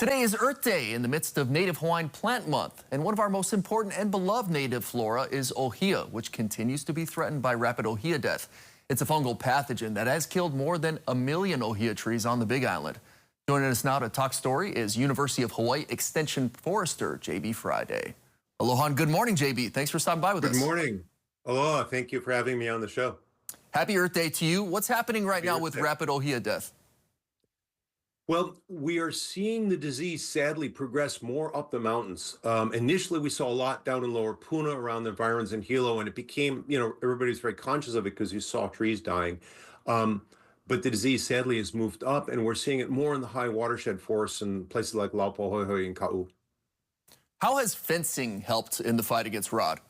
Today is Earth Day in the midst of Native Hawaiian Plant Month, and one of our most important and beloved native flora is ohia, which continues to be threatened by Rapid Ohia Death. It's a fungal pathogen that has killed more than 1 million ohia trees on the Big Island. Joining us now to talk story is University of Hawaii Extension Forester JB Friday. Aloha and good morning, JB. Thanks for stopping by with us. Good morning. Aloha. Thank you for having me on the show. Happy Earth Day to you. What's happening right now with Rapid Ohia Death? Well, we are seeing the disease sadly progress more up the mountains. Initially, we saw a lot down in Lower Puna around the environs in Hilo, and it became, everybody's very conscious of it because you saw trees dying. But the disease sadly has moved up, and we're seeing it more in the high watershed forests in places like Laupohohoi and Ka'u. How has fencing helped in the fight against rot?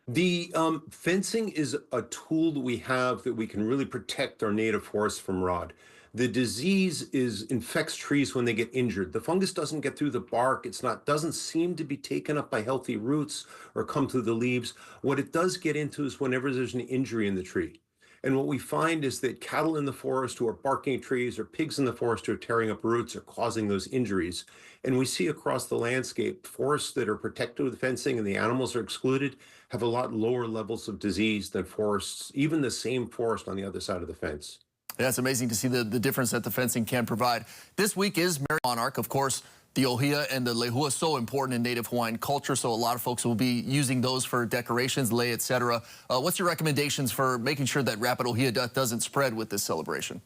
The fencing is a tool that we have that we can really protect our native forests from rot. The disease infects trees when they get injured. The fungus doesn't get through the bark. Doesn't seem to be taken up by healthy roots or come through the leaves. What it does get into is whenever there's an injury in the tree. And what we find is that cattle in the forest who are barking trees or pigs in the forest who are tearing up roots are causing those injuries. And we see across the landscape, forests that are protected with fencing and the animals are excluded have a lot lower levels of disease than forests, even the same forest on the other side of the fence. Yeah, it's amazing to see the difference that the fencing can provide. This week is Merry Monarch. Of course, the Ohia and the Lehua so important in Native Hawaiian culture, so a lot of folks will be using those for decorations, lei, etc. What's your recommendations for making sure that Rapid Ohia Death doesn't spread with this celebration?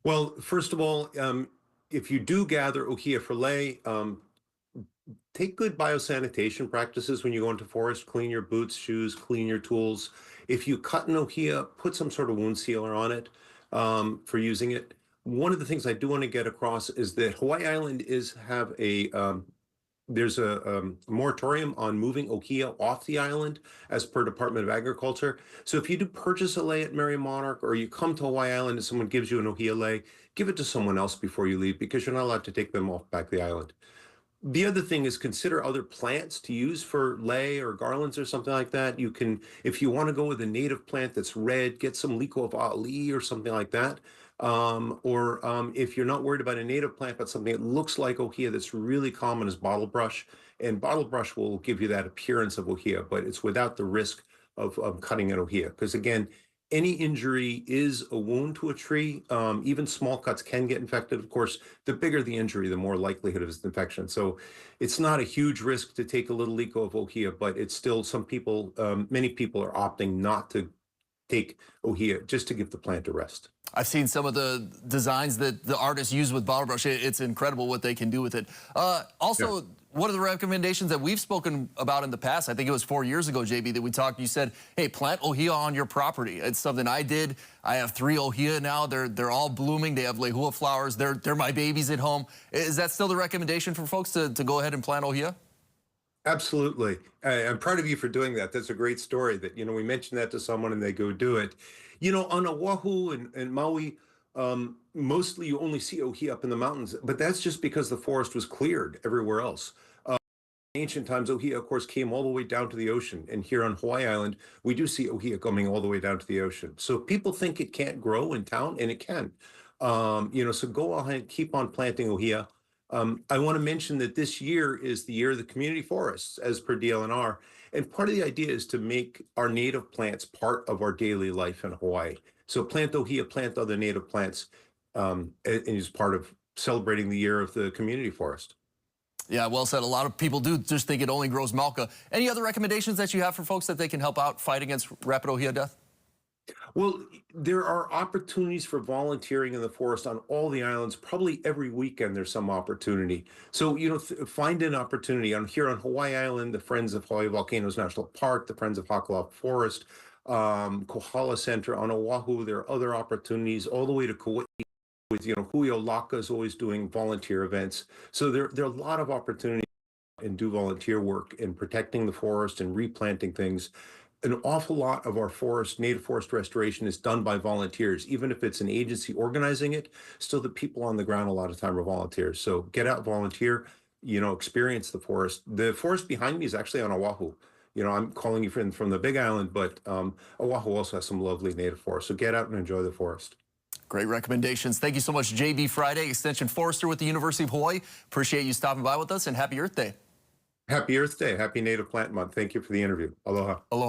Well, first of all, if you do gather ohia for lei, take good biosanitation practices when you go into forest. Clean your boots, shoes, clean your tools. If you cut an ohia, put some sort of wound sealer on it for using it. One of the things I do want to get across is that Hawaii Island there's a moratorium on moving ohia off the island as per Department of Agriculture. So if you do purchase a lei at Merry Monarch or you come to Hawaii Island and someone gives you an ohia lei, give it to someone else before you leave because you're not allowed to take them off back the island. The other thing is consider other plants to use for lei or garlands or something like that. You can, if you want to go with a native plant that's red, get some liko of ali or something like that. If you're not worried about a native plant, but something that looks like ohia that's really common is bottle brush. And bottle brush will give you that appearance of ohia, but it's without the risk of cutting an ohia. Because again, any injury is a wound to a tree. Even small cuts can get infected. Of course, the bigger the injury, the more likelihood of infection. So it's not a huge risk to take a little liko of ohia, but it's still many people are opting not to take ohia just to give the plant a rest. I've seen some of the designs that the artists use with bottle brush. It's incredible what they can do with it. Also, one of the recommendations that we've spoken about in the past, I think it was 4 years ago, JB, that we talked, you said, hey, plant ohia on your property. It's something I did. I have 3 ohia now. They're all blooming. They have lehua flowers. They're my babies at home. Is that still the recommendation for folks to go ahead and plant ohia? Absolutely. I'm proud of you for doing that. That's a great story that, we mention that to someone and they go do it. On Oahu and Maui, mostly you only see ohia up in the mountains, but that's just because the forest was cleared everywhere else. In ancient times, ohia, of course, came all the way down to the ocean. And here on Hawaii Island, we do see ohia coming all the way down to the ocean. So people think it can't grow in town, and it can. So go ahead, keep on planting ohia. I want to mention that this year is the year of the community forests, as per DLNR. And part of the idea is to make our native plants part of our daily life in Hawaii. So plant ohia, plant other native plants, and is part of celebrating the year of the community forest. Yeah, well said. A lot of people do just think it only grows mauka. Any other recommendations that you have for folks that they can help out fight against Rapid Ohia Death? Well, there are opportunities for volunteering in the forest on all the islands. Probably every weekend there's some opportunity. So, find an opportunity. Here on Hawaii Island, the Friends of Hawaii Volcanoes National Park, the Friends of Hakalaka Forest, Kohala Center. On Oahu, there are other opportunities all the way to Kauai. With, Hui Olaka is always doing volunteer events. So there are a lot of opportunities and do volunteer work in protecting the forest and replanting things. An awful lot of our native forest restoration is done by volunteers, even if it's an agency organizing it. Still, the people on the ground a lot of time are volunteers. So get out, volunteer, experience the forest. The forest behind me is actually on Oahu. I'm calling you from the Big Island, but Oahu also has some lovely native forest. So get out and enjoy the forest. Great recommendations. Thank you so much, JB Friday, Extension Forester with the University of Hawaii. Appreciate you stopping by with us, and happy Earth Day. Happy Earth Day. Happy Native Plant Month. Thank you for the interview. Aloha. Aloha.